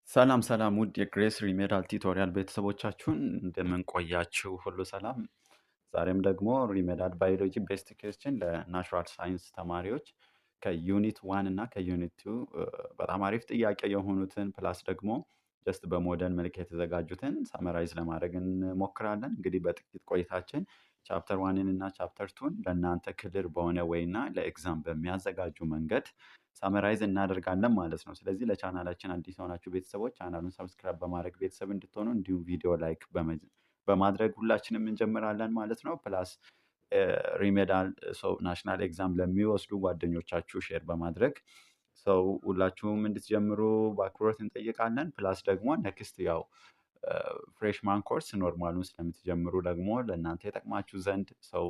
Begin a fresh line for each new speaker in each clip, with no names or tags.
ሰላም ሰላም ውድ የግሬስ ሪሜዳል ቲቶሪያል ቤተሰቦቻችሁን እንደምን ቆያችሁ? ሁሉ ሰላም። ዛሬም ደግሞ ሪሜዳል ባዮሎጂ ቤስት ኩዌስችን ለናቹራል ሳይንስ ተማሪዎች ከዩኒት ዋን እና ከዩኒት ቱ በጣም አሪፍ ጥያቄ የሆኑትን ፕላስ ደግሞ ጀስት በሞደርን መልክ የተዘጋጁትን ሳመራይዝ ለማድረግ እንሞክራለን። እንግዲህ በጥቂት ቆይታችን ቻፕተር ዋንን እና ቻፕተር ቱን ለእናንተ ክልር በሆነ ወይ እና ለኤግዛም በሚያዘጋጁ መንገድ ሳመራይዝ እናደርጋለን ማለት ነው። ስለዚህ ለቻናላችን አዲስ የሆናችሁ ቤተሰቦች ቻናሉን ሰብስክራይብ በማድረግ ቤተሰብ እንድትሆኑ እንዲሁም ቪዲዮ ላይክ በማድረግ ሁላችንም እንጀምራለን ማለት ነው። ፕላስ ሪሜዳል ሰው ናሽናል ኤግዛም ለሚወስዱ ጓደኞቻችሁ ሼር በማድረግ ሰው ሁላችሁም እንድትጀምሩ በአክብሮት እንጠይቃለን። ፕላስ ደግሞ ኔክስት ያው ፍሬሽማን ኮርስ ኖርማሉን ስለምትጀምሩ ደግሞ ለእናንተ የጠቅማችሁ ዘንድ ሰው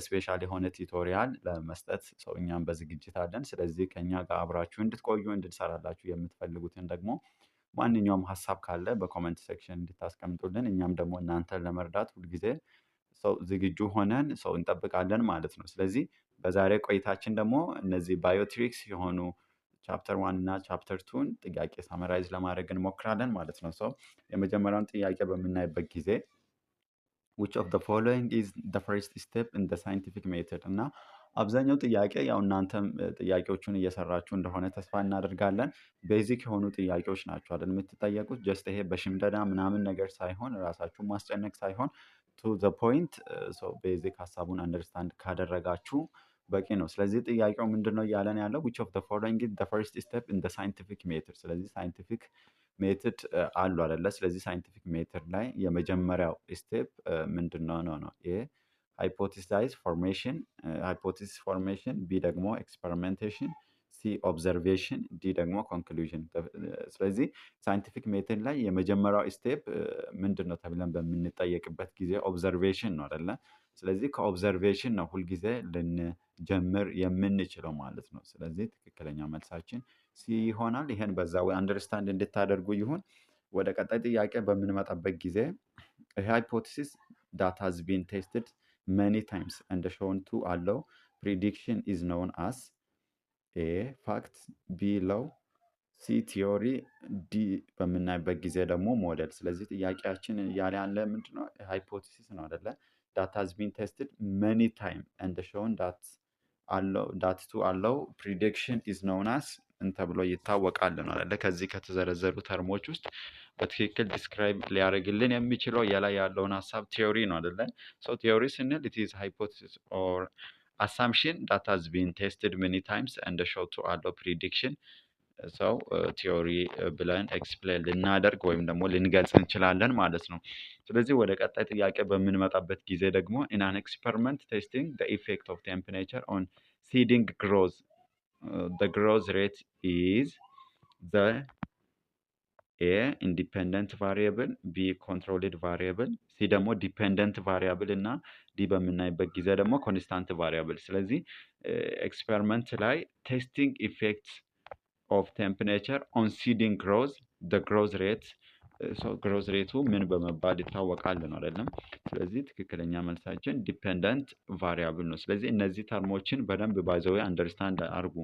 ስፔሻል የሆነ ቲቶሪያል ለመስጠት ሰው እኛም በዝግጅት አለን። ስለዚህ ከኛ ጋር አብራችሁ እንድትቆዩ እንድንሰራላችሁ የምትፈልጉትን ደግሞ ማንኛውም ሀሳብ ካለ በኮመንት ሴክሽን እንድታስቀምጡልን እኛም ደግሞ እናንተን ለመርዳት ሁልጊዜ ሰው ዝግጁ ሆነን ሰው እንጠብቃለን ማለት ነው። ስለዚህ በዛሬ ቆይታችን ደግሞ እነዚህ ባዮትሪክስ የሆኑ ቻፕተር ዋን እና ቻፕተር ቱን ጥያቄ ሳመራይዝ ለማድረግ እንሞክራለን ማለት ነው። ሰው የመጀመሪያውን ጥያቄ በምናይበት ጊዜ which of the following is the first step in the scientific method እና አብዛኛው ጥያቄ ያው እናንተም ጥያቄዎቹን እየሰራችሁ እንደሆነ ተስፋ እናደርጋለን። ቤዚክ የሆኑ ጥያቄዎች ናቸው አይደል የምትጠየቁት። ጀስት ይሄ በሽምደዳ ምናምን ነገር ሳይሆን ራሳችሁን ማስጨነቅ ሳይሆን ቱ ዘ ፖይንት ቤዚክ ሀሳቡን አንደርስታንድ ካደረጋችሁ በቂ ነው። ስለዚህ ጥያቄው ምንድነው እያለን ያለው which of the following is the first step in the scientific method። ስለዚህ ሳይንቲፊክ ሜትድ አሉ አይደለ? ስለዚህ ሳይንቲፊክ ሜትድ ላይ የመጀመሪያው ስቴፕ ምንድነው ነው ኤ ሃይፖቴሳይዝ ፎርሜሽን ሃይፖቴሲስ ፎርሜሽን፣ ቢ ደግሞ ኤክስፐሪሜንቴሽን፣ ሲ ኦብዘርቬሽን፣ ዲ ደግሞ ኮንክሉዥን። ስለዚህ ሳይንቲፊክ ሜትድ ላይ የመጀመሪያው ስቴፕ ምንድን ነው ተብለን በምንጠየቅበት ጊዜ ኦብዘርቬሽን ነው አይደለ? ስለዚህ ከኦብዘርቬሽን ነው ሁልጊዜ ልንጀምር የምንችለው ማለት ነው። ስለዚህ ትክክለኛ መልሳችን ሲ ይሆናል። ይሄን በዛ ወይ አንደርስታንድ እንድታደርጉ ይሁን። ወደ ቀጣይ ጥያቄ በምንመጣበት ጊዜ ሃይፖቴሲስ ዳት ሃዝ ቢን ቴስትድ many times and shown to allow prediction is known as a fact, b law, ሲ ቲዮሪ፣ ዲ በምናይበት ጊዜ ደግሞ ሞዴል። ስለዚህ ጥያቄያችን እያለ ያለ ምንድነው ሃይፖቴሲስ ነው አይደለ? that has been tested many time and shown that to allow prediction is known as ተብሎ ይታወቃል ነው አይደለ? ከዚህ ከተዘረዘሩ ተርሞች ውስጥ በትክክል ዲስክራይብ ሊያደርግልን የሚችለው የላይ ያለውን ሀሳብ ቲዮሪ ነው አይደለ? ሶ ቲዮሪ ስንል it is hypothesis or assumption that has been tested many times and shown to allow prediction ሰው ቲዮሪ ብለን ኤክስፕሌን ልናደርግ ወይም ደግሞ ልንገልጽ እንችላለን ማለት ነው። ስለዚህ ወደ ቀጣይ ጥያቄ በምንመጣበት ጊዜ ደግሞ in an experiment testing the effect of temperature on seeding growth the growth rate is the A independent variable, B controlled variable, C ደግሞ dependent variable እና ዲ በምናይበት ጊዜ ደግሞ constant variable። ስለዚህ ኤክስፐሪመንት ላይ ቴስቲንግ ኢፌክት ኦፍ ቴምፕሬቸር ኦን ሲዲንግ ግሮዝ the growth rate ግሮዝ ሬቱ ምን በመባል ይታወቃል ነው አይደለም? ስለዚህ ትክክለኛ መልሳችን ዲፔንደንት ቫሪያብል ነው። ስለዚህ እነዚህ ተርሞችን በደንብ ባይዘው አንደርስታንድ አርጉ።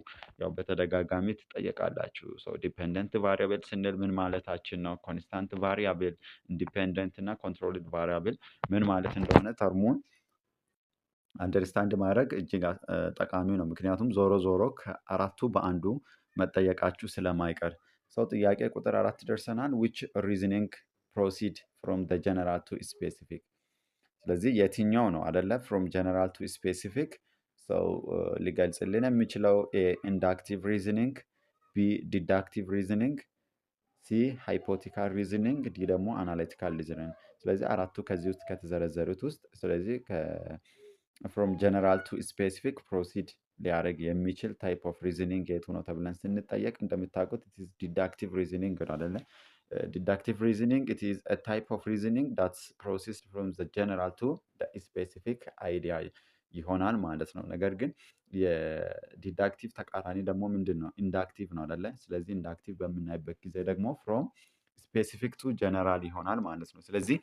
ያው በተደጋጋሚ ትጠየቃላችሁ። ሶ ዲፔንደንት ቫሪያብል ስንል ምን ማለታችን ነው? ኮንስታንት ቫሪያብል፣ ኢንዲፔንደንት እና ኮንትሮልድ ቫሪያብል ምን ማለት እንደሆነ ተርሙን አንደርስታንድ ማድረግ እጅግ ጠቃሚ ነው። ምክንያቱም ዞሮ ዞሮ ከአራቱ በአንዱ መጠየቃችሁ ስለማይቀር። ሰው ጥያቄ ቁጥር 4 ደርሰናል። which reasoning proceed from the general to specific። ስለዚህ የትኛው ነው አይደለ from general to specific ሰው ሊገልጽልን የሚችለው ኤ ኢንዳክቲቭ ሪዝኒንግ፣ ቢ ዲዳክቲቭ ሪዝኒንግ፣ ሲ ሃይፖቲካል ሪዝኒንግ፣ ዲ ደግሞ አናሊቲካል ሪዝኒንግ። ስለዚህ አራቱ ከዚህ ውስጥ ከተዘረዘሩት ውስጥ ስለዚህ from general to specific proceed ሊያደርግ የሚችል ታይፕ ኦፍ ሪዝኒንግ የቱ ነው ተብለን ስንጠየቅ እንደምታውቁት it is deductive reasoning ነው አይደለ? deductive reasoning it is a type of reasoning that's processed from the general to the specific idea ይሆናል ማለት ነው። ነገር ግን የዲዳክቲቭ ተቃራኒ ደግሞ ምንድን ነው? ኢንዳክቲቭ ነው አይደለ? ስለዚህ ኢንዳክቲቭ በምናይበት ጊዜ ደግሞ from ስፔሲፊክ ቱ ጀነራል ይሆናል ማለት ነው። ስለዚህ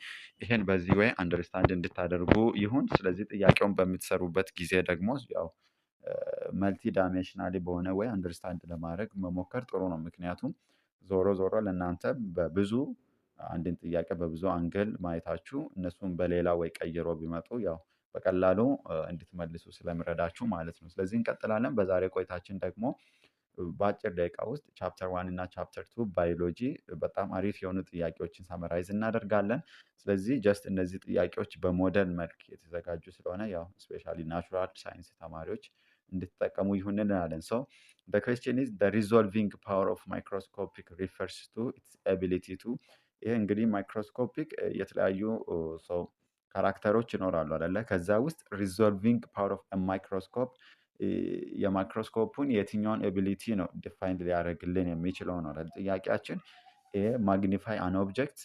ይሄን በዚህ ወይ አንደርስታንድ እንድታደርጉ ይሁን። ስለዚህ ጥያቄውን በምትሰሩበት ጊዜ ደግሞ ያው መልቲ ዳይሜንሽናሊ በሆነ ወይ አንደርስታንድ ለማድረግ መሞከር ጥሩ ነው። ምክንያቱም ዞሮ ለእናንተ በብዙ አንድን ጥያቄ በብዙ አንግል ማየታችሁ እነሱን በሌላ ወይ ቀይሮ ቢመጡ ያው በቀላሉ እንድትመልሱ ስለሚረዳችሁ ማለት ነው። ስለዚህ እንቀጥላለን። በዛሬ ቆይታችን ደግሞ በአጭር ደቂቃ ውስጥ ቻፕተር 1 እና ቻፕተር 2 ባዮሎጂ በጣም አሪፍ የሆኑ ጥያቄዎችን ሳመራይዝ እናደርጋለን። ስለዚህ ጀስት እነዚህ ጥያቄዎች በሞዴል መልክ የተዘጋጁ ስለሆነ ያው ስፔሻሊ ናቹራል ሳይንስ ተማሪዎች እንድትጠቀሙ ይሁን እንላለን። ሶ the question is the resolving power of microscopic refers to its ability to ይሄ እንግዲህ ማይክሮስኮፒክ የተለያዩ ሰው ካራክተሮች ይኖራሉ አይደለ? ከዛ ውስጥ ሪዞልቪንግ ፓወር ኦፍ ማይክሮስኮፕ የማይክሮስኮፑን የትኛውን ኤቢሊቲ ነው ዲፋይንድ ሊያደርግልን የሚችለው ነው አይደል ጥያቄያችን። ኤ ማግኒፋይ አን ኦብጀክት፣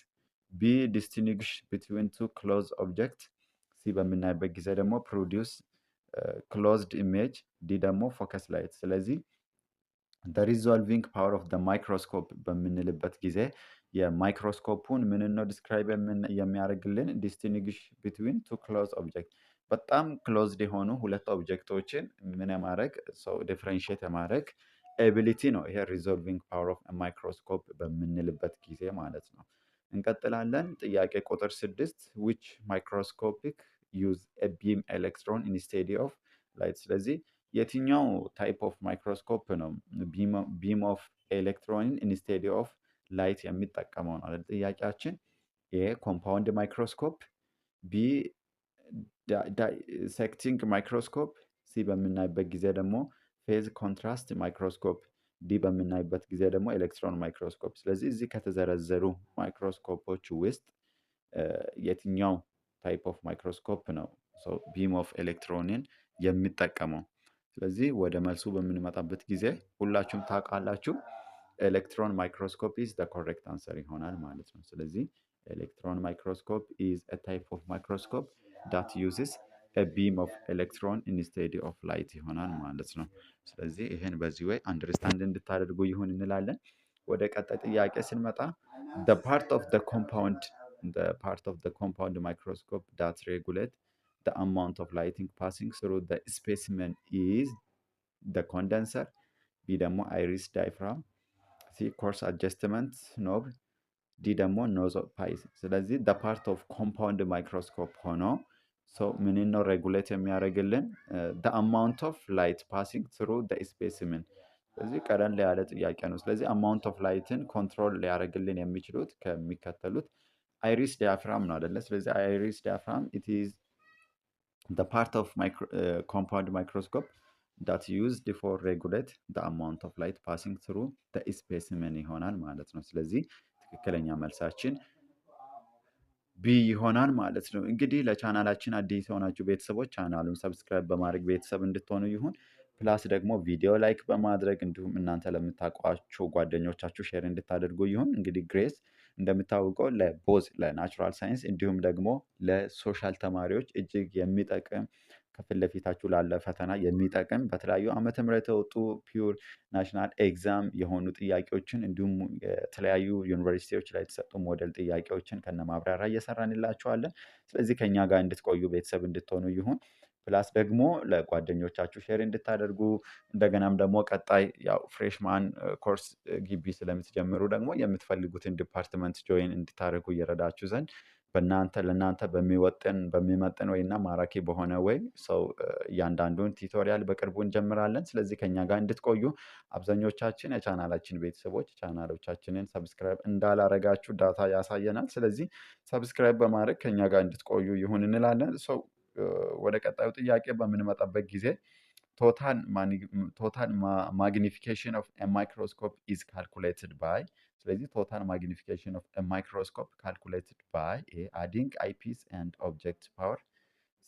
ቢ ዲስቲንግሽ ቢትዊን ቱ ክሎዝ ኦብጀክት፣ ሲ በምናይበት ጊዜ ደግሞ ፕሮዲውስ ክሎዝድ ኢሜጅ፣ ዲ ደግሞ ፎከስ ላይት። ስለዚህ the resolving power of the microscope በምንልበት ጊዜ የማይክሮስኮፑን ምን ነው ዲስክራይብ የሚያደርግልን ዲስቲንግሽ ቢትዊን ቱ ክሎዝ ኦብጀክት፣ በጣም ክሎዝድ የሆኑ ሁለት ኦብጀክቶችን ምን የማድረግ ሰው ዲፍረንሺየት የማድረግ ኤቢሊቲ ነው ይሄ ሪዞልቪንግ ፓወር ኦፍ ማይክሮስኮፕ በምንልበት ጊዜ ማለት ነው። እንቀጥላለን። ጥያቄ ቁጥር 6 which microscopic use a beam electron instead of light። ስለዚህ የትኛው ታይፕ ኦፍ ማይክሮስኮፕ ነው ቢም ኦፍ ኤሌክትሮንን ኢንስቴድ ኦፍ ላይት የሚጠቀመው ነው አይደል ጥያቄያችን። ኤ ኮምፓውንድ ማይክሮስኮፕ፣ ቢ ዳይሴክቲንግ ማይክሮስኮፕ፣ ሲ በምናይበት ጊዜ ደግሞ ፌዝ ኮንትራስት ማይክሮስኮፕ፣ ዲ በምናይበት ጊዜ ደግሞ ኤሌክትሮን ማይክሮስኮፕ። ስለዚህ እዚህ ከተዘረዘሩ ማይክሮስኮፖች ውስጥ የትኛው ታይፕ ኦፍ ማይክሮስኮፕ ነው ቢም ኦፍ ኤሌክትሮንን የሚጠቀመው? ስለዚህ ወደ መልሱ በምንመጣበት ጊዜ ሁላችሁም ታውቃላችሁ ኤሌክትሮን ማይክሮስኮፕ ኢዝ ዘ ኮሬክት አንሰር ይሆናል ማለት ነው። ስለዚህ ኤሌክትሮን ማይክሮስኮፕ ኢዝ አ ታይፕ ኦፍ ማይክሮስኮፕ ዳት ዩዝስ አ ቢም ኦፍ ኤሌክትሮን ኢንስቴድ ኦፍ ላይት ይሆናል ማለት ነው። ስለዚህ ይሄን በዚህ ወይ አንደርስታንድ እንድታደርጉ ይሁን እንላለን። ወደ ቀጣይ ጥያቄ ስንመጣ the part of the compound microscope that regulate the amount of lighting passing through the specimen is the condenser፣ ቢ ደግሞ iris diaphragm፣ ሲ coarse adjustment knob፣ ዲ ደግሞ nose of pi። ስለዚህ the part of compound microscope ሆኖ ምን ነው ሬጉሌት የሚያደርግልን the amount of light passing through the specimen። ስለዚህ ቀለል ያለ ጥያቄ ነው። ስለዚህ amount of lightን ኮንትሮል ሊያደርግልን የሚችሉት ከሚከተሉት iris diaphragm ነው አይደለ? ስለዚህ iris diaphragm it is the part of compound microscope that used for regulate the amount of light passing through the specimen ይሆናል ማለት ነው። ስለዚህ ትክክለኛ መልሳችን ቢ ይሆናል ማለት ነው። እንግዲህ ለቻናላችን አዲስ የሆናችሁ ቤተሰቦች ቻናሉን ሰብስክራይብ በማድረግ ቤተሰብ እንድትሆኑ ይሁን። ፕላስ ደግሞ ቪዲዮ ላይክ በማድረግ እንዲሁም እናንተ ለምታውቋቸው ጓደኞቻችሁ ሼር እንድታደርጉ ይሁን። እንግዲህ ግሬስ እንደምታውቀው ለቦዝ ለናቹራል ሳይንስ እንዲሁም ደግሞ ለሶሻል ተማሪዎች እጅግ የሚጠቅም ከፊት ለፊታችሁ ላለ ፈተና የሚጠቅም በተለያዩ ዓመተ ምህረት የወጡ ፒውር ናሽናል ኤግዛም የሆኑ ጥያቄዎችን እንዲሁም የተለያዩ ዩኒቨርሲቲዎች ላይ የተሰጡ ሞዴል ጥያቄዎችን ከነ ማብራሪያ እየሰራንላችኋለን። ስለዚህ ከኛ ጋር እንድትቆዩ ቤተሰብ እንድትሆኑ ይሁን። ፕላስ ደግሞ ለጓደኞቻችሁ ሼር እንድታደርጉ እንደገናም ደግሞ ቀጣይ ያው ፍሬሽማን ኮርስ ግቢ ስለምትጀምሩ ደግሞ የምትፈልጉትን ዲፓርትመንት ጆይን እንድታደርጉ እየረዳችሁ ዘንድ ለእናንተ በሚመጥን ወይና ማራኪ በሆነ ወይ እያንዳንዱን ቲቶሪያል በቅርቡ እንጀምራለን። ስለዚህ ከኛ ጋር እንድትቆዩ አብዛኞቻችን የቻናላችን ቤተሰቦች ቻናሎቻችንን ሰብስክራይብ እንዳላረጋችሁ ዳታ ያሳየናል። ስለዚህ ሰብስክራይብ በማድረግ ከኛ ጋር እንድትቆዩ ይሁን እንላለን። ወደ ቀጣዩ ጥያቄ በምንመጣበት ጊዜ ቶታል ማግኒፊኬሽን ኦፍ ማይክሮስኮፕ ኢዝ ካልኩሌትድ ባይ። ስለዚህ ቶታል ማግኒፊኬሽን ኦፍ ማይክሮስኮፕ ካልኩሌትድ ባይ ኤ አዲንግ አይፒስ ኤንድ ኦብጀክት ፓወር፣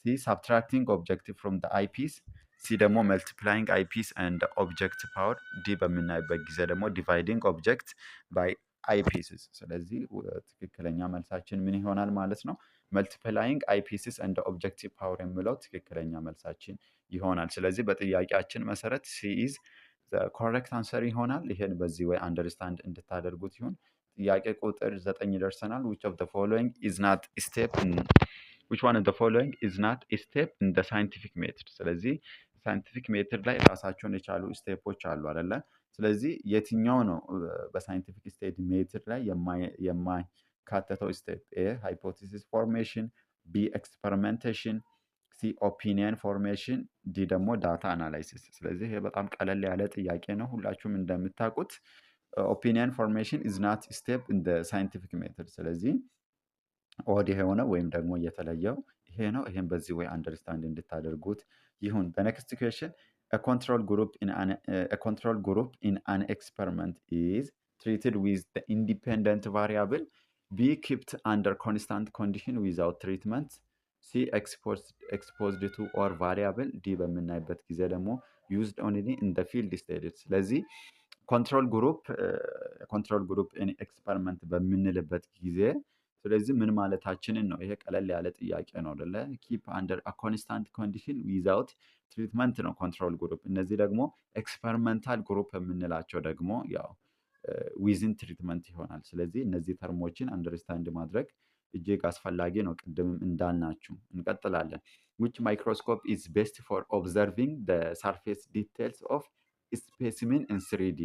ሲ ሳብትራክቲንግ ኦብጀክቲቭ ፍሮም አይፒስ፣ ሲ ደግሞ መልቲፕላይንግ አይፒስ ኤንድ ኦብጀክት ፓወር፣ ዲ በምናይበት ጊዜ ደግሞ ዲቫይዲንግ ኦብጀክት ባይ አይፒስስ። ስለዚህ ትክክለኛ መልሳችን ምን ይሆናል ማለት ነው? መልቲፕላይንግ አይፒስስ እንደ ኦብጀክቲቭ ፓወር የሚለው ትክክለኛ መልሳችን ይሆናል። ስለዚህ በጥያቄያችን መሰረት ሲ ኢዝ ኮሬክት አንሰር ይሆናል። ይሄን በዚህ ወይ አንደርስታንድ እንድታደርጉት ይሁን። ጥያቄ ቁጥር 9 ደርሰናል። which of the following is not a step in the scientific method። ስለዚህ ሳይንቲፊክ ሜትድ ላይ ራሳቸውን የቻሉ ስቴፖች አሉ አይደለ? ስለዚህ የትኛው ነው በሳይንቲፊክ ስቴዲ ሜትድ ላይ የማይካተተው ስቴፕ? ኤ ሃይፖቴሲስ ፎርሜሽን፣ ቢ ኤክስፐሪመንቴሽን፣ ሲ ኦፒኒየን ፎርሜሽን፣ ዲ ደግሞ ዳታ አናላይሲስ። ስለዚህ ይሄ በጣም ቀለል ያለ ጥያቄ ነው። ሁላችሁም እንደምታውቁት ኦፒኒየን ፎርሜሽን ኢዝ ናት ስቴፕ ኢን ሳይንቲፊክ ሜትድ። ስለዚህ ኦድ የሆነ ወይም ደግሞ የተለየው ይሄ ነው። ይሄን በዚህ ወይ አንደርስታንድ እንድታደርጉት ይሁን። በኔክስት ኩዌሽን a control group in an experiment is treated with the independent variable, b kept under constant condition without treatment, c exposed to or variable, d በምናይበት ጊዜ ደግሞ used only in the field studied። ስለዚህ ኮንትሮል ግሩፕ ኢን ኤክስፐሪመንት በምንልበት ጊዜ ስለዚህ ምን ማለታችንን ነው? ይሄ ቀለል ያለ ጥያቄ ነው አይደለ? ኪፕ አንደር ኮንስታንት ኮንዲሽን ዊዛውት ትሪትመንት ነው ኮንትሮል ግሩፕ። እነዚህ ደግሞ ኤክስፐሪመንታል ግሩፕ የምንላቸው ደግሞ ያው ዊዝን ትሪትመንት ይሆናል። ስለዚህ እነዚህ ተርሞችን አንደርስታንድ ማድረግ እጅግ አስፈላጊ ነው፣ ቅድምም እንዳልናችሁ። እንቀጥላለን። which microscope is best for observing the surface details of specimen in 3D?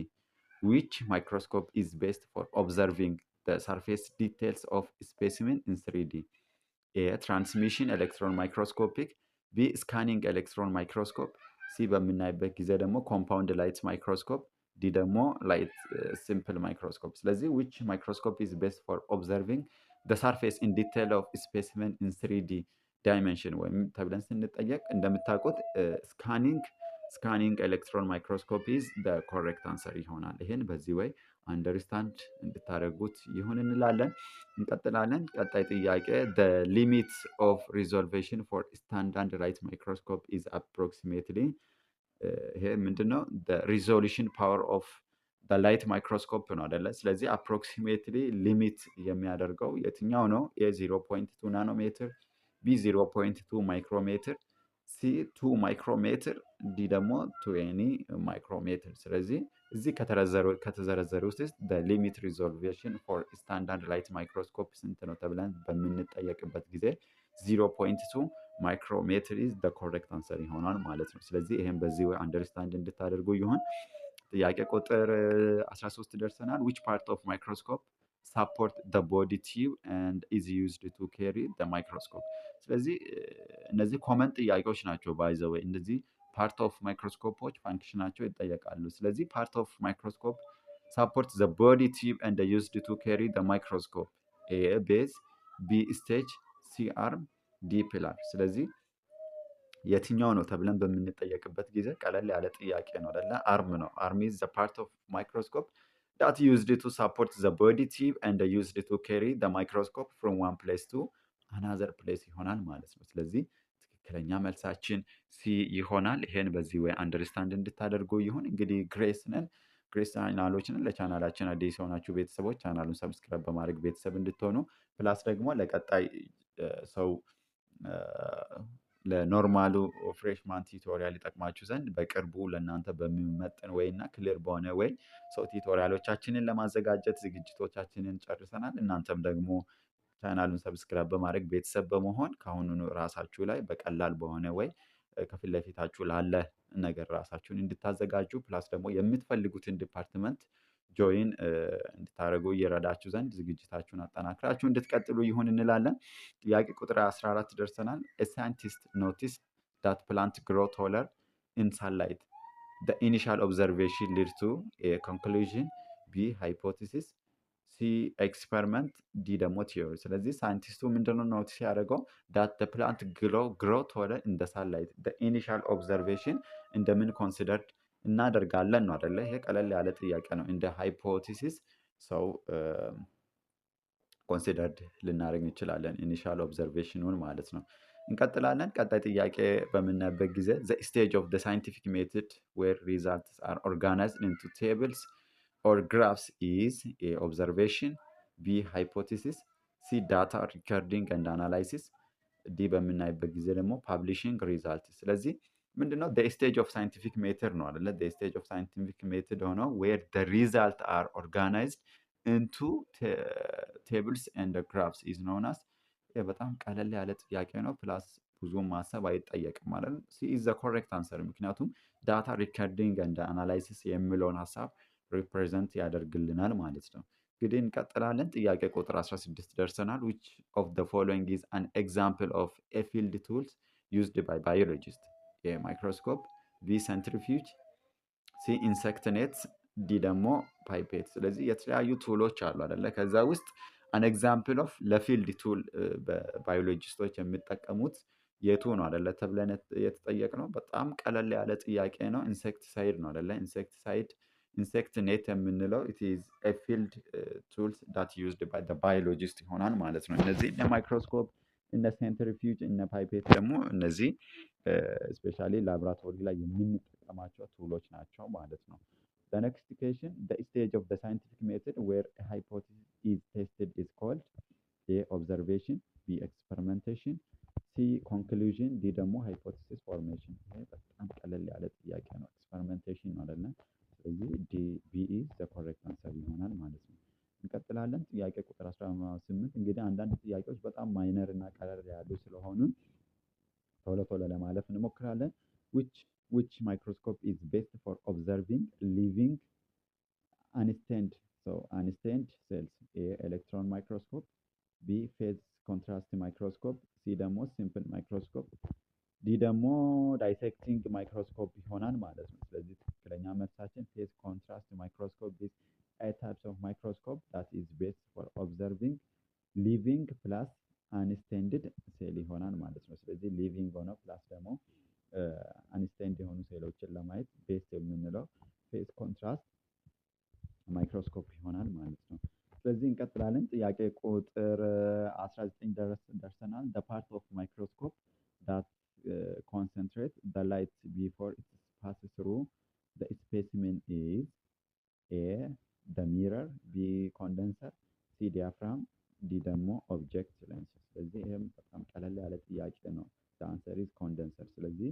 which microscope is best for observing the surface details of specimen in 3D? A transmission electron microscopic፣ B scanning electron microscope፣ C በምናይበት ጊዜ ደግሞ compound light microscope፣ D ደግሞ light simple microscope። ስለዚህ which microscope is best for observing the surface in detail of specimen in 3D dimension ወይም ተብለን ስንጠየቅ እንደምታውቁት ስካኒንግ ኤሌክትሮን ማይክሮስኮፕ ኢዝ the correct answer ይሆናል። ይሄን በዚህ ወይ አንደርስታንድ እንድታደርጉት ይሁን እንላለን። እንቀጥላለን። ቀጣይ ጥያቄ the limit of resolution for standard light microscope is approximately ይሄ ምንድነው? the resolution power of the light microscope ነው አይደለ? ስለዚህ approximately ሊሚት የሚያደርገው የትኛው ነው? a 0.2 ናኖሜትር፣ b 0.2 ማይክሮሜትር፣ ሲ 2 ማይክሮሜትር፣ ዲ ደግሞ 20 ማይክሮሜትር። ስለዚህ እዚህ ከተዘረዘሩ ውስጥ ሊሚት ሪዞሉሽን ፎር ስታንዳርድ ላይት ማይክሮስኮፕ ስንት ነው ተብለን በምንጠየቅበት ጊዜ 0.2 ማይክሮሜትር ኢዝ the correct answer ይሆናል ማለት ነው። ስለዚህ ይሄን በዚህ ወይ አንደርስታንድ እንድታደርጉ ይሆን። ጥያቄ ቁጥር 13 ደርሰናል። which part of microscope support the body tube and is used to carry the microscope? ስለዚህ እነዚህ ኮመን ጥያቄዎች ናቸው። ባይ ዘ ወይ እንደዚህ ፓርት ኦፍ ማይክሮስኮፖች ፋንክሽናቸው ይጠየቃሉ። ስለዚህ ፓርት ኦፍ ማይክሮስኮፕ support the body tube and used to carry the microscope። A base፣ B stage፣ C arm፣ D pillar። ስለዚህ የትኛው ነው ተብለን በምንጠየቅበት ጊዜ ቀለል ያለ ጥያቄ ነው አይደለ? አርም ነው። አርም is the part of microscope that used to support the body tube and used to carry the microscope from one place to another place ይሆናል ማለት ነው። ስለዚህ ትክክለኛ መልሳችን ሲ ይሆናል። ይሄን በዚህ ወይ አንደርስታንድ እንድታደርጉ ይሁን። እንግዲህ ግሬስ ነን። ግሬስ ቻናሎችን ለቻናላችን አዲስ የሆናችሁ ቤተሰቦች ቻናሉን ሰብስክራይብ በማድረግ ቤተሰብ እንድትሆኑ ፕላስ ደግሞ ለቀጣይ ሰው ለኖርማሉ ፍሬሽማን ቲዩቶሪያል ይጠቅማችሁ ዘንድ በቅርቡ ለእናንተ በሚመጥን ወይ እና ክሊር በሆነ ወይ ሰው ቲዩቶሪያሎቻችንን ለማዘጋጀት ዝግጅቶቻችንን ጨርሰናል። እናንተም ደግሞ ቻናሉን ሰብስክራይብ በማድረግ ቤተሰብ በመሆን ከአሁኑ ራሳችሁ ላይ በቀላል በሆነ ወይ ከፊት ለፊታችሁ ላለ ነገር ራሳችሁን እንድታዘጋጁ ፕላስ ደግሞ የምትፈልጉትን ዲፓርትመንት ጆይን እንድታደርጉ እየረዳችሁ ዘንድ ዝግጅታችሁን አጠናክራችሁ እንድትቀጥሉ ይሁን እንላለን። ጥያቄ ቁጥር 14 ደርሰናል። A scientist noticed that plant grow taller in sunlight. The initial observation leads to a conclusion, B hypothesis፣ C experiment፣ D ደግሞ theory። ስለዚህ ሳይንቲስቱ ምንድነው ኖቲስ ያደረገው? that the plant grow taller in the sunlight። the initial observation እንደምን ኮንሲደርድ እናደርጋለን ነው አይደለ? ይሄ ቀለል ያለ ጥያቄ ነው። እንደ ሃይፖቴሲስ ሰው ኮንሲደርድ ልናደርግ እንችላለን ኢኒሻል ኦብዘርቬሽኑን ማለት ነው። እንቀጥላለን። ቀጣይ ጥያቄ በምናይበት ጊዜ the stage of the scientific method where results are organized into tables or graphs is A observation፣ B hypothesis፣ C data recording and analysis፣ D በምናይበት ጊዜ ደግሞ publishing result። ስለዚህ ምንድነው the stage of scientific method ነው አይደለ? the stage of scientific method ሆኖ where the result are organized into tables and graphs is known as። በጣም ቀለል ያለ ጥያቄ ነው። ፕላስ ብዙም ማሰብ አይጠየቅም ማለት ነው። ሲ ኢዝ ዘ ኮሬክት አንሰር ምክንያቱም ዳታ ሪከርዲንግ እንደ አናላይሲስ የሚለውን ሀሳብ ሪፕሬዘንት ያደርግልናል ማለት ነው። እንግዲህ እንቀጥላለን። ጥያቄ ቁጥር 16 ደርሰናል። which of the following is an example of a field tools used by biologists? A microscope, B centrifuge, ሲ ኢንሴክት ኔት፣ ዲ ደግሞ ፓይፔት። ስለዚህ የተለያዩ ቱሎች አሉ አይደለ? ከዛ ውስጥ አን ኤግዛምፕል ኦፍ ለፊልድ ቱል በባዮሎጂስቶች የሚጠቀሙት የቱ ነው አይደለ ተብለን የተጠየቅነው። በጣም ቀለል ያለ ጥያቄ ነው። ኢንሴክቲሳይድ ነው አይደለ? ኢንሴክቲሳይድ ኢንሴክት ኔት የምንለው ኢት ኢዝ ኤ ፊልድ ቱልስ ዳት ዩዝድ ባይ ዘ ባዮሎጂስት ይሆናል ማለት ነው። እነዚህ እነ ማይክሮስኮፕ እነ ሴንትሪፊውጅ እነ ፓይፔት ደግሞ እነዚህ ስፔሻሊ ላቦራቶሪ ላይ የምንጠቀማቸው ቱሎች ናቸው ማለት ነው። The next question, the stage of the scientific method where a hypothesis is tested is called A. Observation, B. Experimentation, C. Conclusion, D ደግሞ hypothesis formation። ይሄ በጣም ቀለል ያለ ጥያቄ ነው። ኤክስፐሪመንቴሽን ነው አይደለ? ስለዚህ B is the correct answer ይሆናል ማለት ነው። እንቀጥላለን። ጥያቄ ቁጥር 18 እንግዲህ አንዳንድ ጥያቄዎች በጣም ማይነር እና ቀለል ያሉ ስለሆኑ ቶሎ ቶሎ ለማለፍ እንሞክራለን። which microscope is best for observing living unstained cells? A. Electron microscope, B. phase contrast microscope, C ደግሞ simple microscope, D ደግሞ dissecting microscope ይሆናል ማለት ነው። ስለዚህ ትክክለኛ መልሳችን phase contrast microscope is a type of microscope that is best for observing living plus unstained ሴል ይሆናል ማለት ነው። ስለዚህ ሊቪንግ ሆነ ፕላስ ደግሞ አንስቴንድ የሆኑ ሴሎችን ለማየት ቤስት የምንለው ፌዝ ኮንትራስት ማይክሮስኮፕ ይሆናል ማለት ነው። ስለዚህ እንቀጥላለን። ጥያቄ ቁጥር 19 ደርሰናል። the part of microscope that concentrate the light before it passes through the specimen is A. the mirror, B. condenser, C. diaphragm, D ደግሞ ኦብጀክት ሌንስ። ስለዚህ ይህም በጣም ቀለል ያለ ጥያቄ ነው። the answer is condenser። ስለዚህ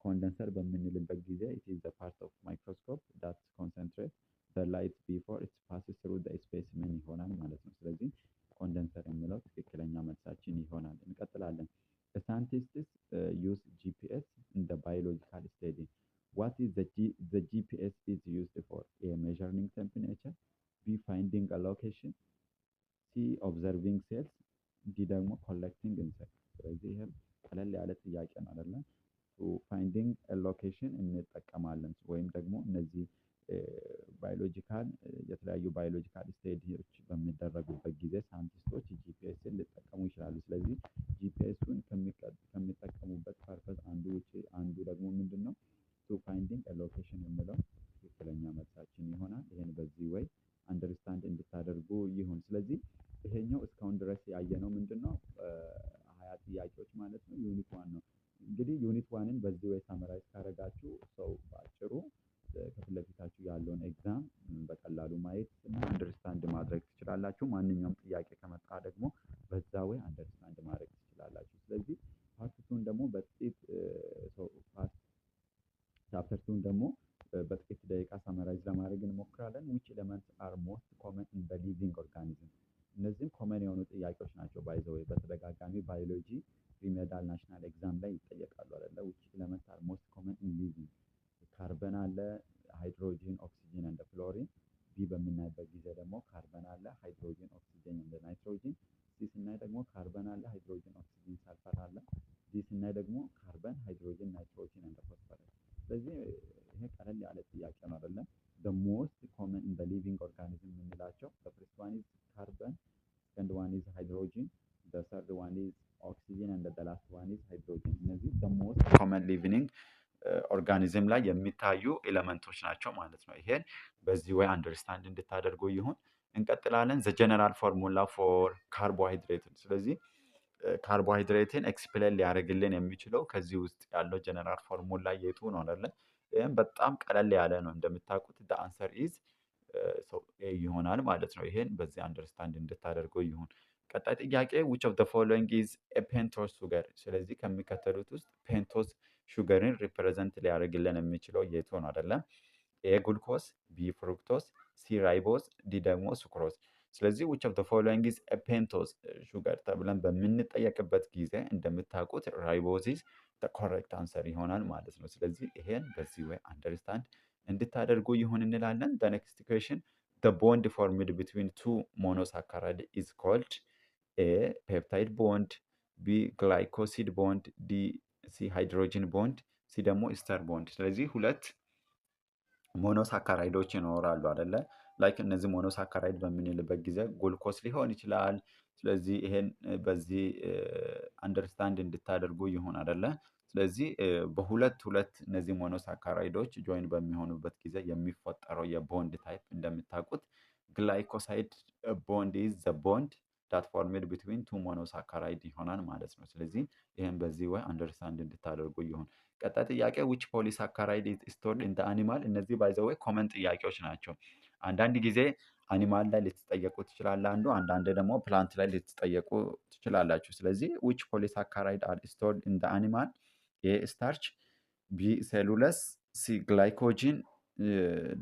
ኮንደንሰር በምንልበት ጊዜ it is the part of microscope that concentrates the light before it passes through the specimen ይሆናል ማለት ነው። ስለዚህ ኮንደንሰር የሚለው ትክክለኛ መልሳችን ይሆናል። እንቀጥላለን። the scientists use GPS in the biological study. What is the GPS is used for? A. measuring temperature, B. finding a location, C. observing cells, D ደግሞ collecting insects። ስለዚህ ይሄም ቀለል ያለ ጥያቄ ነው አይደለ? ፋይንዲንግ ሎኬሽን እንጠቀማለን ወይም ደግሞ እነዚህ ባዮሎጂካል የተለያዩ ባዮሎጂካል ስቴዲዎች በሚደረጉበት ጊዜ ሳይንቲስቶች ጂፒኤስን ሊጠቀሙ ይችላሉ። ስለዚህ ጂፒኤስን ከሚጠቀሙበት ፐርፐዝ አንዱ ደግሞ ምንድን ነው? ፋይንዲንግ ሎኬሽን የሚለው ትክክለኛ መልሳችን ይሆናል። ይህን በዚህ ወይ አንደርስታንድ እንድታደርጉ ይሁን። ስለዚህ ይሄኛው እስካሁን ድረስ ያየነው ምንድን ነው? 20 ጥያቄዎች ማለት ነው። ዩኒት ዋን ነው። እንግዲህ ዩኒት ዋንን በዚህ ወይ ሳመራይዝ ካደረጋችሁ ሰው በአጭሩ ከፊት ለፊታችሁ ያለውን ኤግዛም በቀላሉ ማየት እና አንደርስታንድ ማድረግ ትችላላችሁ። ማንኛውም ጥያቄ ከመጣ ደግሞ በዛ ወይ አንደርስታንድ ማድረግ ትችላላችሁ። ስለዚህ ፓርት2ን ደግሞ ቻፕተር 2ን ደግሞ በጥቂት ደቂቃ ሳመራይዝ ለማድረግ እንሞክራለን። which elements are most common in the living organism? እነዚህም ኮመን የሆኑ ጥያቄዎች ናቸው። ባይ ዘ ወይ በተደጋጋሚ ባዮሎጂ ሪሜዳል ናሽናል ኤግዛም ላይ ይጠየቃሉ አይደለ? which elements are most common in living? ካርበን አለ፣ ሃይድሮጂን፣ ኦክሲጂን እንደ ፍሎሪን። ቢ በምናይበት ጊዜ ደግሞ ካርበን አለ፣ ሃይድሮጂን፣ ኦክሲጂን እንደ ናይትሮጂን። ሲ ስናይ ደግሞ ካርበን አለ፣ ሃይድሮጂን፣ ኦክሲጂን፣ ሰልፈር አለ። ዲ ስናይ ደግሞ ካርበን፣ ሃይድሮጂን፣ ናይትሮጂን እንደ ፎስፈረስ። ስለዚህ ይሄ ቀለል ያለ ጥያቄ ነው አይደለ? the most common in the living organism የምንላቸው the first one is carbon, second one is hydrogen, the third one is oxygen and the last one is hydrogen። እነዚህ the most common living ኦርጋኒዝም ላይ የሚታዩ ኤሌመንቶች ናቸው ማለት ነው። ይሄን በዚህ ወይ አንደርስታንድ እንድታደርጉ ይሁን። እንቀጥላለን። ዘ ጀነራል ፎርሙላ ፎር ካርቦሃይድሬት። ስለዚህ ካርቦሃይድሬትን ኤክስፕሌን ሊያደርግልን የሚችለው ከዚህ ውስጥ ያለው ጀነራል ፎርሙላ የቱ ነው አይደለ? ይህም በጣም ቀለል ያለ ነው። እንደምታውቁት the answer is ይሆናል ማለት ነው። ይሄን በዚህ አንደርስታንድ እንድታደርጉ ይሁን። ቀጣይ ጥያቄ which of the following is a pentose sugar? ስለዚህ ከሚከተሉት ውስጥ ፔንቶስ ሹገርን ሪፕሬዘንት ሊያደርግልን የሚችለው የቱ ነው አይደለም? ኤ ግሉኮስ፣ ቢ ፍሩክቶስ፣ ሲ ራይቦዝ፣ ዲ ደግሞ ሱክሮዝ። ስለዚህ which of the following is a pentose sugar ተብለን በምንጠየቅበት ጊዜ እንደምታውቁት ራይቦዝ is the correct answer ይሆናል ማለት ነው። ስለዚህ ይሄን በዚህ ወይ አንደርስታንድ እንድታደርጉ ይሁን እንላለን። the next question the bond formed between two monosaccharide is called a peptide bond, b glycoside bond, d ሲ ሃይድሮጅን ቦንድ፣ ሲ ደግሞ ኢስተር ቦንድ። ስለዚህ ሁለት ሞኖሳካራይዶች ይኖራሉ አይደለ? ላይክ እነዚህ ሞኖሳካራይድ በምንልበት ጊዜ ጉልኮስ ሊሆን ይችላል። ስለዚህ ይሄን በዚህ አንደርስታንድ እንድታደርጉ ይሆን አይደለ? ስለዚህ በሁለት እነዚህ ሞኖሳካራይዶች ጆይን በሚሆኑበት ጊዜ የሚፈጠረው የቦንድ ታይፕ እንደምታውቁት ግላይኮሳይድ ቦንድ ኢዝ ዘ ቦንድ ዳት ፎርሜድ ቢትዊን ቱ ሞኖሳካራይድ ይሆናል ማለት ነው። ስለዚህ ይህም በዚህ ወይ አንደርስታንድ እንድታደርጉ ይሆን። ቀጣይ ጥያቄ which polysaccharide is stored in the animal። እነዚህ ባይ ዘ ወይ ኮመን ጥያቄዎች ናቸው። አንዳንድ ጊዜ አኒማል ላይ ልትጠየቁ ትችላላችሁ፣ አንዳንድ ደግሞ ፕላንት ላይ ልትጠየቁ ትችላላችሁ። ስለዚህ which polysaccharide are stored in the animal? ኤ ስታርች፣ ቢ ሴሉለስ፣ ሲ ግላይኮጂን፣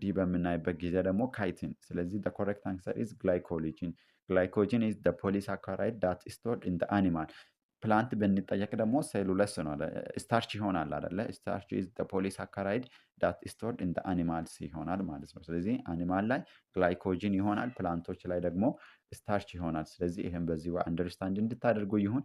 ዲ በምናይበት ጊዜ ደግሞ ካይቲን። ስለዚህ the correct answer is glycogen. Glycogen is the polysaccharide that is stored in the animal. ፕላንት ብንጠየቅ ደግሞ ሴሉለስ ነው፣ ስታርች ይሆናል አይደለ? ስታርች ኢዝ ዘ ፖሊሳካራይድ ዳት ስቶርድ ኢን ዘ አኒማልስ ይሆናል ማለት ነው። ስለዚህ አኒማል ላይ ግላይኮጂን ይሆናል፣ ፕላንቶች ላይ ደግሞ ስታርች ይሆናል። ስለዚህ ይህም በዚህ አንደርስታንድ እንድታደርጉ ይሁን።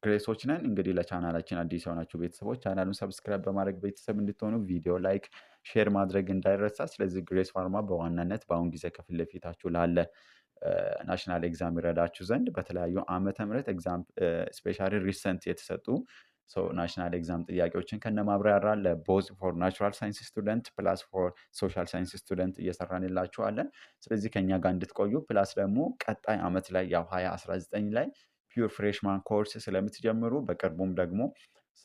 ግሬሶች ነን እንግዲህ። ለቻናላችን አዲስ የሆናችሁ ቤተሰቦች ቻናሉን ሰብስክራይብ በማድረግ ቤተሰብ እንድትሆኑ፣ ቪዲዮ ላይክ ሼር ማድረግ እንዳይረሳ። ስለዚህ ግሬስ ፋርማ በዋናነት በአሁን ጊዜ ከፊት ለፊታችሁ ላለ ናሽናል ኤግዛም ይረዳችሁ ዘንድ በተለያዩ ዓመተ ምህረት ኤግዛም ስፔሻሊ ሪሰንት የተሰጡ ናሽናል ኤግዛም ጥያቄዎችን ከነማብራሪያ ለቦዝ ፎር ናቹራል ሳይንስ ስቱደንት ፕላስ ፎር ሶሻል ሳይንስ ስቱደንት እየሰራንላችኋለን። ስለዚህ ከኛ ጋር እንድትቆዩ ፕላስ ደግሞ ቀጣይ ዓመት ላይ ያው 2019 ላይ ፒውር ፍሬሽማን ኮርስ ስለምትጀምሩ በቅርቡም ደግሞ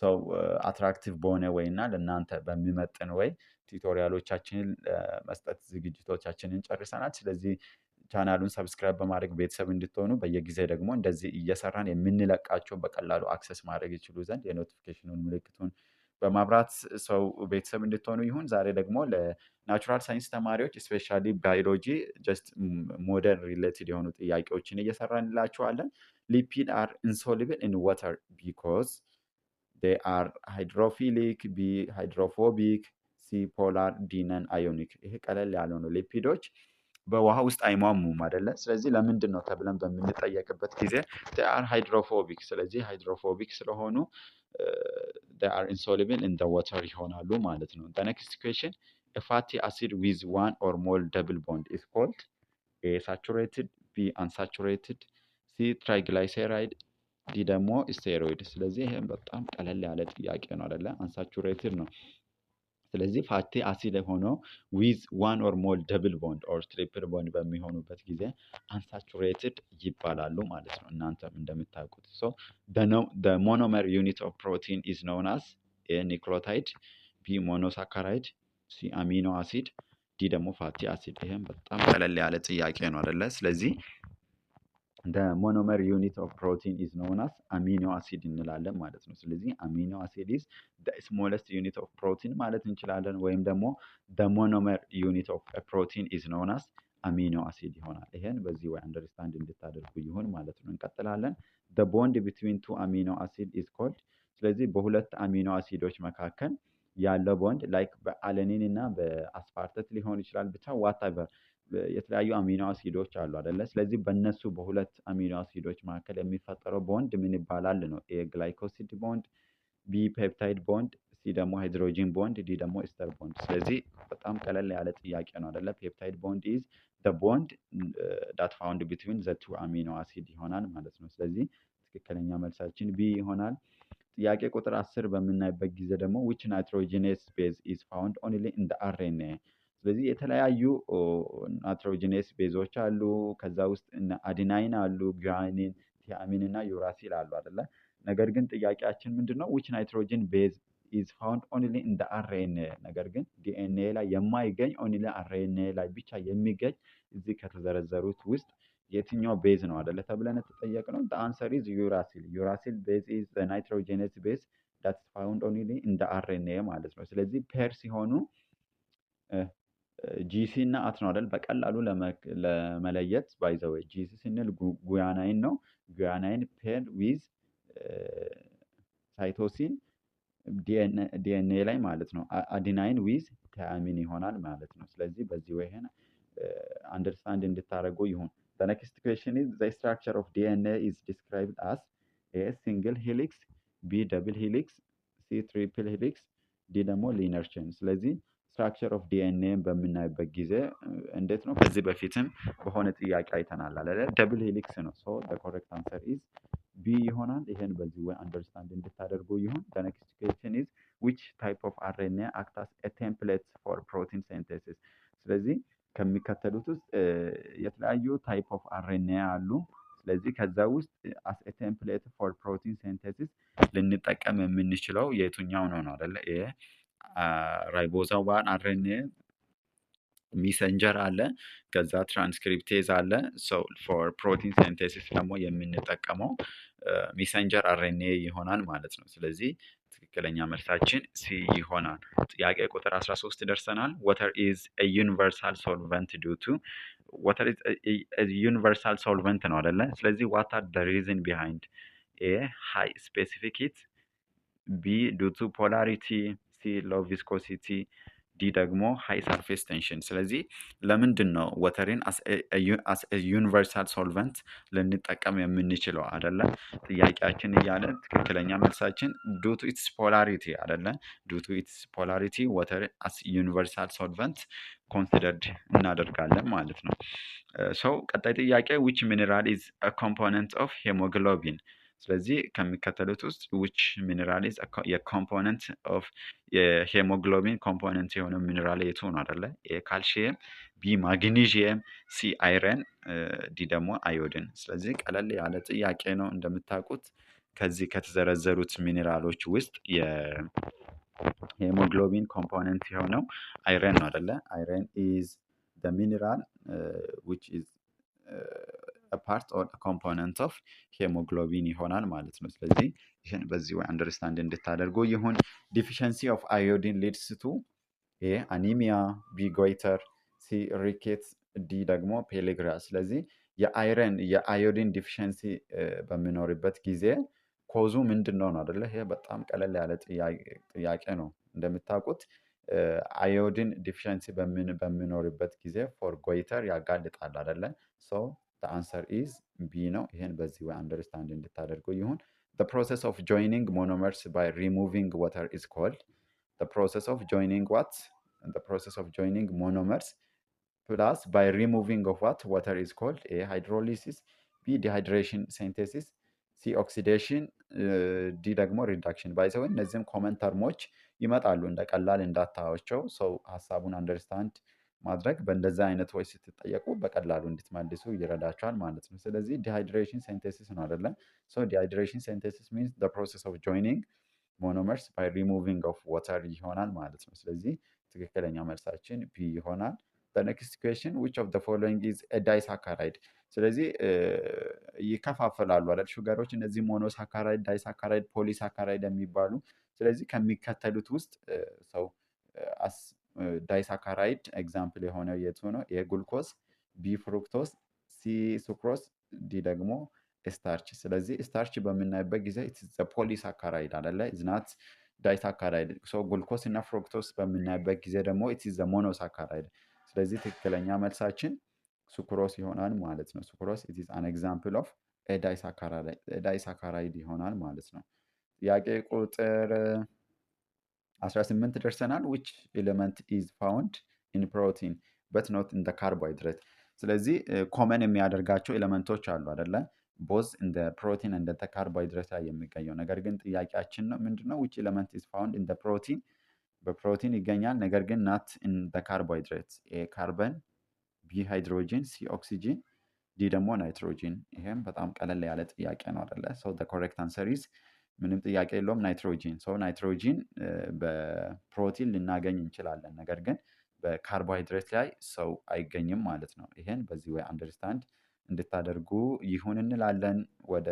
ሰው አትራክቲቭ በሆነ ወይ እና ለእናንተ በሚመጥን ወይ ቱቶሪያሎቻችንን መስጠት ዝግጅቶቻችንን ጨርሰናል። ስለዚህ ቻናሉን ሰብስክራይብ በማድረግ ቤተሰብ እንድትሆኑ፣ በየጊዜ ደግሞ እንደዚህ እየሰራን የምንለቃቸው በቀላሉ አክሰስ ማድረግ ይችሉ ዘንድ የኖቲፊኬሽኑን ምልክቱን በማብራት ሰው ቤተሰብ እንድትሆኑ ይሁን። ዛሬ ደግሞ ለናቹራል ሳይንስ ተማሪዎች ስፔሻሊ ባዮሎጂ ጀስት ሞደርን ሪሌትድ የሆኑ ጥያቄዎችን እየሰራንላችኋለን። ሊፒድ አር ኢንሶሉብል ኢን ዋተር ቢኮዝ they are hydrophilic, ቢ ሃይድሮፎቢክ፣ ሲ ፖላር፣ ዲ ነን አዮኒክ። ይሄ ቀለል ያለው ነው። ሊፒዶች በውሃ ውስጥ አይሟሙም አይደለ? ስለዚህ ለምንድን ነው ተብለን በምንጠየቅበት ጊዜ they are hydrophobic። ስለዚህ ሃይድሮፎቢክ ስለሆኑ they are insoluble in the water ይሆናሉ ማለት ነው። the next question a fatty acid with one or more double bond is called A saturated, B unsaturated፣ ሲ triglyceride፣ ዲ ደግሞ ስቴሮይድ። ስለዚህ ይሄም በጣም ቀለል ያለ ጥያቄ ነው አይደለ? አንሳቹሬትድ ነው። ስለዚህ ፋቲ አሲድ ሆኖ ዊዝ ዋን ኦር ሞር ደብል ቦንድ ኦር ትሪፕል ቦንድ በሚሆኑበት ጊዜ አንሳቹሬትድ ይባላሉ ማለት ነው። እናንተም እንደምታውቁት the monomer unit of protein is known as A ኒክሎታይድ፣ ቢ ሞኖሳካራይድ፣ ሲ አሚኖ አሲድ፣ ዲ ደግሞ ፋቲ አሲድ። ይሄም በጣም ቀለል ያለ ጥያቄ ነው አይደለ? ስለዚህ the monomer unit of protein is known as amino acid እንላለን ማለት ነው። ስለዚህ አሚኖ አሲድ is the smallest unit of protein ማለት እንችላለን። ወይም ደግሞ the monomer unit of a protein is known as amino acid ይሆናል። ይሄን በዚህ ወይ አንደርስታንድ እንድታደርጉ ይሁን ማለት ነው። እንቀጥላለን። the bond between two amino acid is called። ስለዚህ በሁለት አሚኖ አሲዶች መካከል ያለው ቦንድ ላይክ በአለኒን እና በአስፓርተት ሊሆን ይችላል። ብቻ ዋትኤቨር የተለያዩ አሚኖ አሲዶች አሉ አይደለ? ስለዚህ በእነሱ በሁለት አሚኖ አሲዶች መካከል የሚፈጠረው ቦንድ ምን ይባላል ነው? ኤ ግላይኮሲድ ቦንድ፣ ቢ ፔፕታይድ ቦንድ፣ ሲ ደግሞ ሃይድሮጂን ቦንድ፣ ዲ ደግሞ ኢስተር ቦንድ። ስለዚህ በጣም ቀለል ያለ ጥያቄ ነው አይደለ? ፔፕታይድ ቦንድ ኢዝ the bond that found between the two amino acid ይሆናል ማለት ነው። ስለዚህ ትክክለኛ መልሳችን ቢ ይሆናል። ጥያቄ ቁጥር 10 በምናይበት ጊዜ ደግሞ which nitrogenous base is found only in the RNA። ስለዚህ የተለያዩ ናይትሮጂነስ ቤዞች አሉ። ከዛ ውስጥ አዲናይን አሉ፣ ጓኒን፣ ቲያሚን እና ዩራሲል አሉ አይደለ? ነገር ግን ጥያቄያችን ምንድነው? which nitrogen base is found only in the RNA። ነገር ግን ዲኤንኤ ላይ የማይገኝ ኦንሊ አርኤንኤ ላይ ብቻ የሚገኝ እዚህ ከተዘረዘሩት ውስጥ የትኛው ቤዝ ነው አይደለ ተብለን የተጠየቅነው? the answer is ዩራሲል። ዩራሲል ቤዝ is the nitrogenous base that is found only in the RNA ማለት ነው። ስለዚህ ፔር ሲሆኑ ጂሲ እና አት ነው አይደል? በቀላሉ ለመለየት ባይ ዘ ዌይ ጂሲ ስንል ጉያናይን ነው። ጉያናይን ፔር ዊዝ ሳይቶሲን ዲኤንኤ ላይ ማለት ነው። አዲናይን ዊዝ ታያሚን ይሆናል ማለት ነው። ስለዚህ በዚህ ወይን አንደርስታንድ እንድታደርጉ ይሁን። the next question is the structure of DNA is described as a single helix, b double helix, c triple helix, d ደግሞ linear chain። ስለዚህ ስትራክቸር ኦፍ ዲኤንኤ በምናይበት ጊዜ እንዴት ነው? ከዚህ በፊትም በሆነ ጥያቄ አይተናል አይደለ? ደብል ሄሊክስ ነው። ሶ the correct answer is ቢ ይሆናል። ይሄን በዚህ ወይ አንደርስታንድ እንድታደርጉ ይሁን። the next question is which type of RNA acts as a template for protein synthesis። ስለዚህ ከሚከተሉት ውስጥ የተለያዩ ታይፕ ኦፍ አርኤንኤ አሉ። ስለዚህ ከዛ ውስጥ as a template for protein synthesis ልንጠቀም የምንችለው የቱኛው ነው አይደለ? ይሄ ራይቦዛም አርኤንኤ፣ ሚሰንጀር አለ፣ ከዛ ትራንስክሪፕቴዝ አለ። ሶ ፎር ፕሮቲን ሲንቴሲስ ደግሞ የምንጠቀመው ሚሰንጀር አርኤንኤ ይሆናል ማለት ነው። ስለዚህ ትክክለኛ መልሳችን ሲ ይሆናል። ጥያቄ ቁጥር 13 ደርሰናል። water is a universal solvent due to water is a universal solvent ነው አይደለ? ስለዚህ what are the reason behind a high specific heat፣ b due to polarity፣ c low viscosity፣ ዲ ደግሞ ሃይ ሰርፌስ ቴንሽን። ስለዚህ ለምንድን ነው ወተርን አስ ዩኒቨርሳል ሶልቨንት ልንጠቀም የምንችለው አይደለ? ጥያቄያችን እያለ ትክክለኛ መልሳችን ዱ ቱ ኢትስ ፖላሪቲ አይደለ? ዱ ቱ ኢትስ ፖላሪቲ ወተር አስ ዩኒቨርሳል ሶልቨንት ኮንሲደርድ እናደርጋለን ማለት ነው። ሰው ቀጣይ ጥያቄ ዊች ሚኔራል ኢዝ ኮምፖነንት ኦፍ ሄሞግሎቢን። ስለዚህ ከሚከተሉት ውስጥ ዊች ሚኔራል ኢዝ የኮምፖነንት ኦፍ የሄሞግሎቢን ኮምፖነንት የሆነ ሚኔራል የቱ ነው አይደለ? ኤ ካልሽየም፣ ቢ ማግኒዥየም፣ ሲ አይረን፣ ዲ ደግሞ አዮድን። ስለዚህ ቀለል ያለ ጥያቄ ነው። እንደምታውቁት ከዚህ ከተዘረዘሩት ሚኔራሎች ውስጥ የሄሞግሎቢን ኮምፖነንት የሆነው አይረን ነው አይደለ? አይረን ኢዝ the mineral which is a part or a component of hemoglobin ይሆናል ማለት ነው። ስለዚህ ይህን በዚህ ወይ አንደርስታንድ እንድታደርጉ ይሁን። ዲፊሸንሲ ኦፍ አዮዲን ሊድስ ቱ ኤ አኒሚያ፣ ቢ ጎይተር፣ ሲ ሪኬትስ፣ ዲ ደግሞ ፔሌግራ። ስለዚህ የአዮዲን ዲፊሸንሲ በሚኖርበት ጊዜ ኮዙ ምንድን ነው አይደለ? ይሄ በጣም ቀለል ያለ ጥያቄ ነው። እንደምታውቁት አዮዲን ዲፊሸንሲ በሚኖርበት ጊዜ ፎር ጎይተር ያጋልጣል አይደለ? ሶ the answer is B ነው። ይሄን በዚህ ወይ አንደርስታንድ እንድታደርጉ ይሁን። the process of joining monomers by removing water is called the process of joining what? the process of joining monomers plus by removing of what? water is called A hydrolysis፣ B dehydration synthesis፣ ሲ ኦክሲዴሽን፣ ዲ ደግሞ ሪዳክሽን። ባይዘው እነዚህም ኮመን ተርሞች ይመጣሉ እንደ ቀላል እንዳታዋቸው። ሰው ሀሳቡን አንደርስታንድ ማድረግ በእንደዛ አይነት ወይ ስትጠየቁ በቀላሉ እንድትመልሱ ይረዳቸዋል ማለት ነው። ስለዚህ ዲሃይድሬሽን ሲንቴሲስ ነው አይደለም? ሶ ዲሃይድሬሽን ሲንቴሲስ ሚንስ the process of joining monomers by removing of water ይሆናል ማለት ነው። ስለዚህ ትክክለኛ መልሳችን ቢ ይሆናል። the next question which of the following is a disaccharide። ስለዚህ ይከፋፈላሉ አይደል? ሹገሮች እነዚህ ሞኖሳካራይድ፣ ዳይሳካራይድ፣ ፖሊሳካራይድ የሚባሉ። ስለዚህ ከሚከተሉት ውስጥ ሰው ዳይሳካራይድ ኤግዛምፕል የሆነው የቱ ነው? ኤ ግሉኮስ፣ ቢ ፍሩክቶስ፣ ሲ ሱክሮስ፣ ዲ ደግሞ ስታርች። ስለዚህ ስታርች በምናይበት ጊዜ ፖሊሳካራይድ አይደለ? ኢዝናት ዳይሳካራይድ። ግሉኮስ እና ፍሩክቶስ በምናይበት ጊዜ ደግሞ ኢትዝ ሞኖሳካራይድ። ስለዚህ ትክክለኛ መልሳችን ሱክሮስ ይሆናል ማለት ነው። ሱክሮስ ኢትዝ አን ኤግዛምፕል ኦፍ ዳይሳካራይድ ይሆናል ማለት ነው። ጥያቄ ቁጥር 18 ደርሰናል። which element is found in protein but not in the carbohydrate። ስለዚህ ኮመን የሚያደርጋቸው ኤሌመንቶች አሉ አይደለ? both in the protein and the carbohydrate ላይ የሚገኘው ነገር ግን ጥያቄያችን ነው ምንድነው? which element is found in the protein በፕሮቲን ይገኛል ነገር ግን not in the carbohydrates። ኤ ካርበን፣ ቢ ሃይድሮጂን፣ ሲ ኦክሲጂን፣ ዲ ደግሞ ናይትሮጂን። ይሄም በጣም ቀለል ያለ ጥያቄ ነው አይደለ? so the correct answer is ምንም ጥያቄ የለውም ናይትሮጂን። ሶ ናይትሮጂን በፕሮቲን ልናገኝ እንችላለን ነገር ግን በካርቦሃይድሬት ላይ ሰው አይገኝም ማለት ነው። ይሄን በዚህ ወይ አንደርስታንድ እንድታደርጉ ይሁን እንላለን። ወደ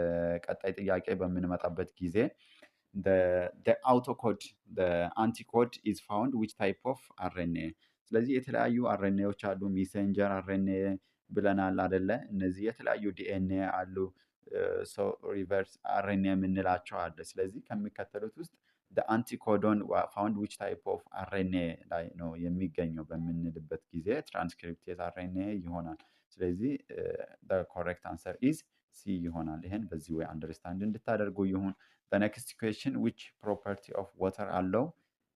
ቀጣይ ጥያቄ በምንመጣበት ጊዜ the autocode the anticode is found which type of RNA። ስለዚህ የተለያዩ አርኤንኤዎች አሉ። ሜሴንጀር አርኤንኤ ብለናል አይደለ? እነዚህ የተለያዩ ዲኤንኤ አሉ። ሶ ሪቨርስ አርኤንኤ የምንላቸው አለ። ስለዚህ ከሚከተሉት ውስጥ አንቲኮዶን ፋውንድ ዊች ታይፕ ኦፍ አርኤንኤ ላይ ነው የሚገኘው በምንልበት ጊዜ ትራንስክሪፕቴዝ አርኤንኤ ይሆናል። ስለዚህ ኮሬክት አንሰር ኢዝ ሲ ይሆናል። ይሄን በዚህ ወይ አንደርስታንድ እንድታደርጉ ይሁን። በኔክስት ኩዌስችን ዊች ፕሮፐርቲ ኦፍ ዋተር አለው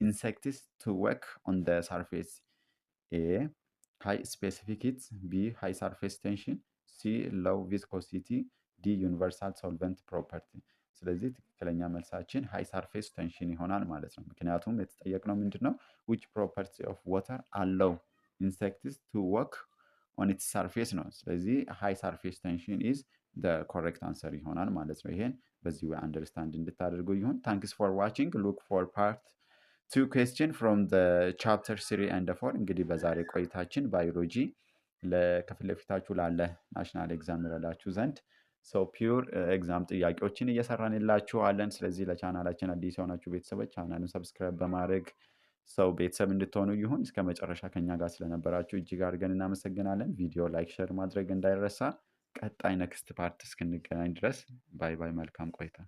ኢንሴክትስ ቱ ወርክ ኦን ደ ሰርፌስ? ኤ ሃይ ስፔሲፊክ ሂት፣ ቢ ሃይ ሰርፌስ ቴንሽን፣ ሲ ሎው ቪስኮሲቲ፣ ዲ ዩኒቨርሳል ሶልቨንት ፕሮፐርቲ። ስለዚህ ትክክለኛ መልሳችን ሃይ ሰርፌስ ቴንሽን ይሆናል ማለት ነው። ምክንያቱም የተጠየቅነው ምንድን ነው? ዊች ፕሮፐርቲ ኦፍ ዋተር አለው ኢንሴክትስ ቱ ወርክ ኦን ኢትስ ሰርፌስ ነው። ስለዚህ ሃይ ሰርፌስ ቴንሽን ኢዝ ኮሬክት አንሰር ይሆናል ማለት ነው። ይሄን በዚህ ወይ አንደርስታንድ እንድታደርጉ ይሁን። ታንክስ ፎር ዋቺንግ ሉክ ፎር ፓርት 2 ኩዌስችን ፍሮም ቻፕተር 3 ኤንድ 4። እንግዲህ በዛሬ ቆይታችን ባዮሎጂ ከፊት ለፊታችሁ ላለ ናሽናል ኤግዛም ይረዳችሁ ዘንድ ሰው ፒውር ኤግዛም ጥያቄዎችን እየሰራንላችኋለን። ስለዚህ ለቻናላችን አዲስ የሆናችሁ ቤተሰቦች ቻናሉን ሰብስክራይብ በማድረግ ሰው ቤተሰብ እንድትሆኑ ይሁን። እስከ መጨረሻ ከኛ ጋር ስለነበራችሁ እጅግ አድርገን እናመሰግናለን። ቪዲዮ ላይክ፣ ሼር ማድረግ እንዳይረሳ። ቀጣይ ነክስት ፓርት እስክንገናኝ ድረስ ባይ ባይ። መልካም ቆይታ